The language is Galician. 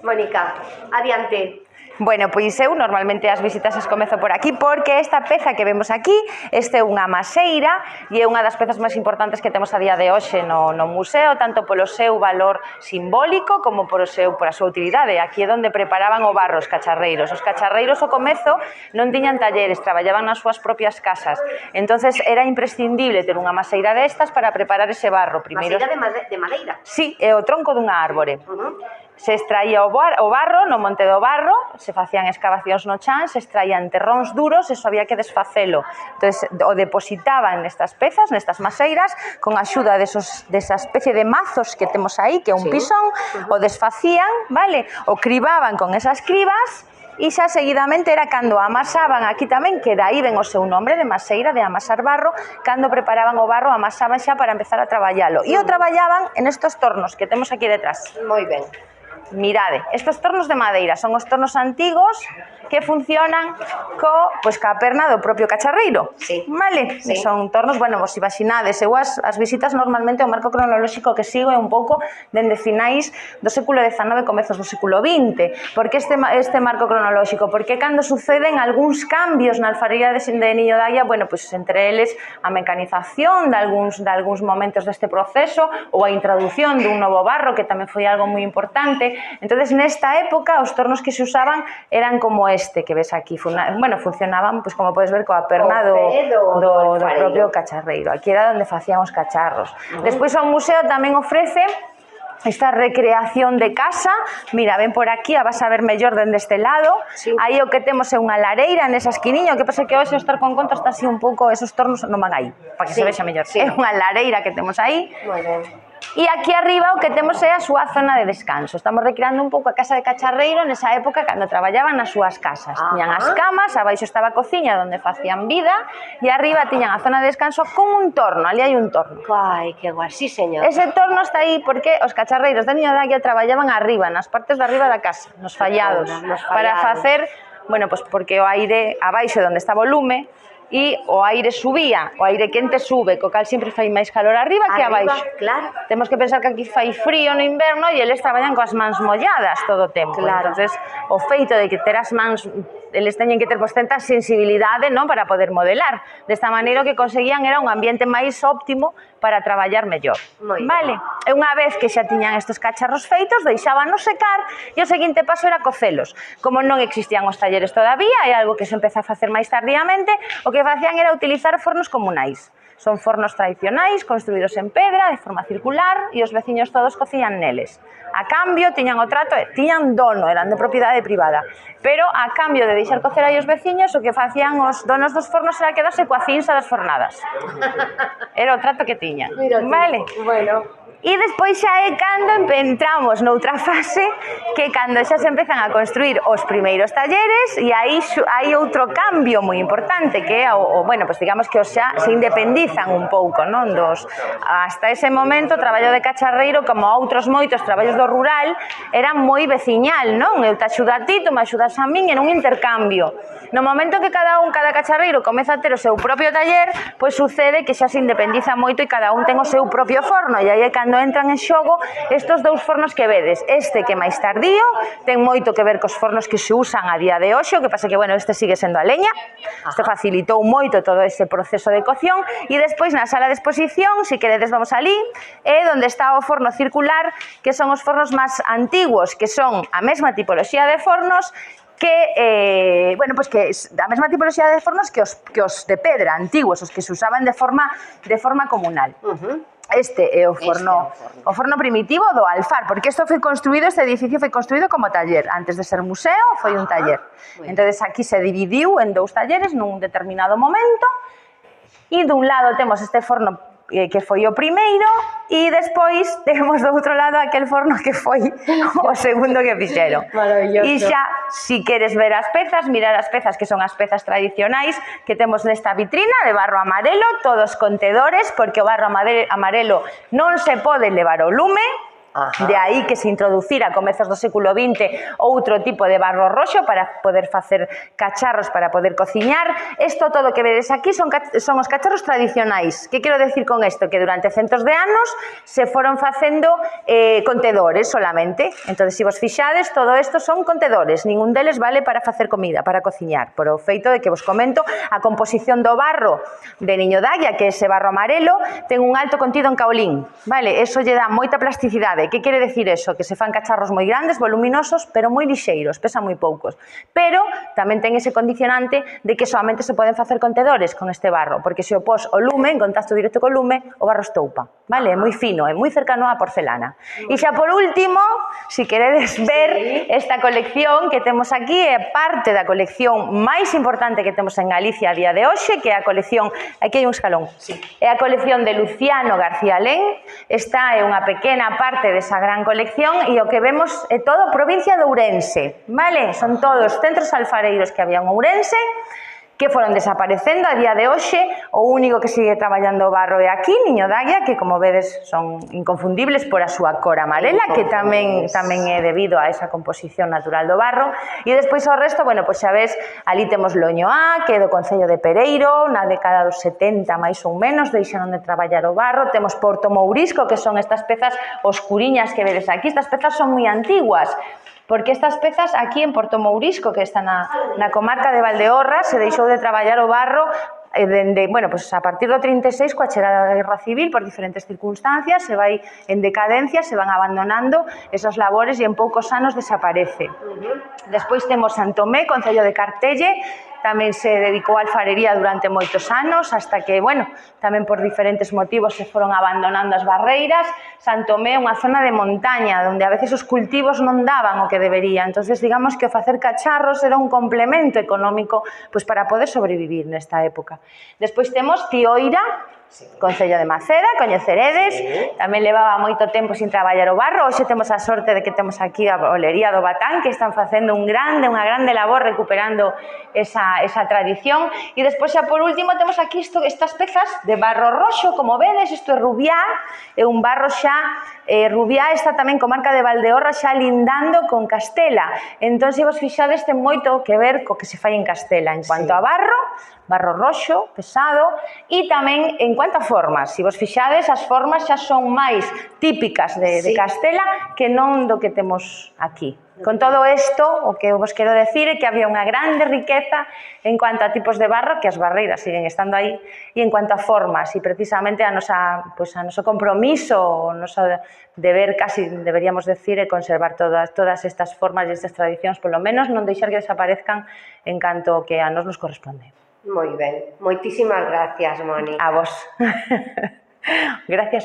Mónica, adiante. Bueno, pois eu normalmente as visitas as comezo por aquí porque esta peza que vemos aquí, é unha maseira e é unha das pezas máis importantes que temos a día de hoxe no museo, tanto polo seu valor simbólico como pola súa utilidade. Aquí é onde preparaban o barro os cacharreiros. Os cacharreiros ao comezo non tiñan talleres, traballaban nas súas propias casas. Entonces era imprescindible ter unha maseira destas para preparar ese barro. Maseira de madeira? Sí, é o tronco dunha árbore. Se extraía o barro no Monte do Barro, se facían excavacións no chan, se extraían terróns duros, eso había que desfacelo. Entón, o depositaban nestas pezas, nestas maseiras, con a axuda desa especie de mazos que temos aí, que é un pisón, o desfacían, vale? O cribaban con esas cribas, e xa seguidamente era cando amasaban, aquí tamén, que dai ven o seu nombre de maseira, de amasar barro, cando preparaban o barro, amasaban xa para empezar a traballalo. E o traballaban en estos tornos que temos aquí detrás. Moi ben. Mirade, estes tornos de madeira son os tornos antigos que funcionan ca perna do propio cacharreiro. Sí. Vale? Sí. Son tornos, bueno, vos imaginades, eu as visitas normalmente o marco cronolóxico que sigo é un pouco dende finais do século XIX, comezos do século XX. Por que este marco cronolóxico? Porque cando suceden algúns cambios na alfarería de Niño de Águia, bueno, pues entre eles a mecanización de algúns momentos deste proceso ou a introdución dun novo barro, que tamén foi algo moi importante. Entonces, nesta época, os tornos que se usaban eran como este que ves aquí. Funcionaban, pues como podes ver, coa perna do propio cacharreiro. Aquí era onde facían os cacharros. Despois, o museo tamén ofrece esta recreación de casa. Mira, ven por aquí, a vas a ver mellor dende este lado. Sí. Aí o que temos é unha lareira nesa esquiniña. O que pasa que hoxe estar con conta está así un pouco, esos tornos non van aí, para que se vexa mellor. É unha lareira que temos aí. Moi ben. E aquí arriba o que temos é a súa zona de descanso. Estamos recreando un pouco a casa de cacharreiro nesa época cando traballaban nas súas casas. Tiñan as camas, abaixo estaba a cociña onde facían vida e arriba tiñan a zona de descanso con un torno, ali hai un torno. Ai, que guai, sí, señor. Ese torno está aí porque os cacharreiros de Niño de Águia traballaban arriba, nas partes de arriba da casa, nos fallados, para facer, bueno, pues porque o aire abaixo onde está o lume, e o aire subía, o aire quente sube, co cal sempre fai máis calor arriba que abaixo. Claro. Temos que pensar que aquí fai frío no inverno e eles traballan coas mans molladas todo o tempo. Claro. Entonces, o feito de que ter as mans, eles teñen que ter tanta sensibilidade, non, para poder modelar. Desta maneira o que conseguían era un ambiente máis óptimo para traballar mellor. Vale? E unha vez que xa tiñan estes cacharros feitos, deixábanos secar e o seguinte paso era cocelos. Como non existían os talleres todavía, é algo que se empeza a facer máis tardíamente, o que facían era utilizar fornos comunais. Son fornos tradicionais, construídos en pedra, de forma circular, e os veciños todos cociñan neles. A cambio, tiñan o trato, tiñan dono, eran de propiedade privada, pero a cambio de deixar cocer aí os veciños, o que facían os donos dos fornos era quedarse coa cinza das fornadas. Era o trato que tiñan. Vale? Bueno. E despois xa é cando entramos noutra fase, que cando xa se empezan a construir os primeiros talleres, e aí hai outro cambio moi importante, que é pues digamos que os xa se independizan un pouco, non? Hasta ese momento o traballo de cacharreiro, como outros moitos traballos do rural, era moi veciñal, non? Eu te axudo a ti, tú me axudas a min, en un intercambio. No momento que cada cacharreiro comeza a ter o seu propio taller, pois sucede que xa se independiza moito e cada un ten o seu propio forno, e aí é cando entran en xogo estes dous fornos que vedes. Este que é máis tardío, ten moito que ver cos fornos que se usan a día de hoxe, o que pasa que, bueno, este sigue sendo a leña, este facilitou moito todo ese proceso de cocción, e despois na sala de exposición, se queredes vamos ali, é onde está o forno circular, que son os fornos máis antiguos, que son a mesma tipoloxía de fornos que, que a mesma tipoloxía de fornos que os de pedra antiguos, os que se usaban de forma comunal. Este é o forno primitivo do Alfar, porque este edificio foi construído como taller. Antes de ser museo, foi un taller. Entón, aquí se dividiu en dous talleres nun determinado momento, e dun lado temos este forno que foi o primeiro, e despois temos do outro lado aquel forno que foi o segundo que fixeron. Maravilloso. E xa, si queres ver as pezas, mirar as pezas que son as pezas tradicionais que temos nesta vitrina de barro amarelo, todos contedores, porque o barro amarelo non se pode levar ao lume, Ajá. De aí que se introducira a comezos do século XX outro tipo de barro roxo para poder facer cacharros, para poder cociñar. Isto todo que vedes aquí son os cacharros tradicionais. Que quero decir con isto? Que durante centos de anos se foron facendo contedores solamente. Entón, se vos fixades, todo isto son contedores. Ningún deles vale para facer comida, para cociñar. Por o feito de que vos comento, a composición do barro de Niño Daguia, que é ese barro amarelo, ten un alto contido en caolín. Vale? Eso lle dá moita plasticidade. Que quere decir eso? Que se fan cacharros moi grandes, voluminosos, pero moi lixeiros, pesan moi poucos. Pero tamén ten ese condicionante de que solamente se poden facer contedores con este barro, porque se o pos o lume, en contacto directo co lume, o barro estoupa. Vale? É moi fino, é moi cercano á porcelana. E xa por último, se queredes ver esta colección que temos aquí, é parte da colección máis importante que temos en Galicia a día de hoxe, que é a colección, aquí hai un escalón, é a colección de Luciano García Lén. Esta é unha pequena parte desa gran colección e o que vemos é todo provincia de Ourense, vale? Son todos centros alfareiros que había en Ourense que foron desaparecendo a día de hoxe. O único que sigue traballando o barro é aquí, Niño Daguia, que como vedes son inconfundibles por a súa cor amarela, que tamén é debido a esa composición natural do barro. E despois o resto, bueno, pois xa ves, ali temos Loñoá, que é do concello de Pereiro, na década dos 70 máis ou menos, deixaron de traballar o barro. Temos Porto Mourisco, que son estas pezas oscuriñas que vedes aquí. Estas pezas son moi antiguas, porque estas pezas aquí en Porto Mourisco, que está na comarca de Valdeorras, se deixou de traballar o barro bueno, pues a partir do 36, coa chegada da Guerra Civil, por diferentes circunstancias, se vai en decadencia, se van abandonando esas labores e en poucos anos desaparece. Despois temos Santomé, concello de Cartelle, tamén se dedicou á alfarería durante moitos anos, hasta que, bueno, tamén por diferentes motivos se foron abandonando as barreiras. Santomé é unha zona de montaña, onde a veces os cultivos non daban o que debería. Entonces, digamos que o facer cacharros era un complemento económico pois para poder sobrevivir nesta época. Despois temos Tioira, concello de Maceda, coñeceredes, tamén levaba moito tempo sin traballar o barro. Hoxe temos a sorte de que temos aquí a olería do Batán, que están facendo unha grande labor recuperando esa tradición. E despois xa por último temos aquí estas pezas de barro roxo, como vedes, isto é Rubiá, é un barro xa, Rubiá está tamén comarca de Valdeorras, xa lindando con Castela. Entón, se vos fixades, ten moito que ver co que se fai en Castela, en cuanto a barro roxo, pesado, e tamén en cuanto a formas. Se vos fixades, as formas xa son máis típicas de Castela que non do que temos aquí. Con todo isto, o que vos quero decir é que había unha grande riqueza en cuanto a tipos de barro, que as barreiras siguen estando aí, e en cuanto a formas, e precisamente a noso compromiso, o noso deber, casi deberíamos decir, é conservar todas estas formas e estas tradicións, polo menos non deixar que desaparezcan en canto que a nos corresponde. Moi ben. Moitísimas gracias, Moni. A vos. Gracias.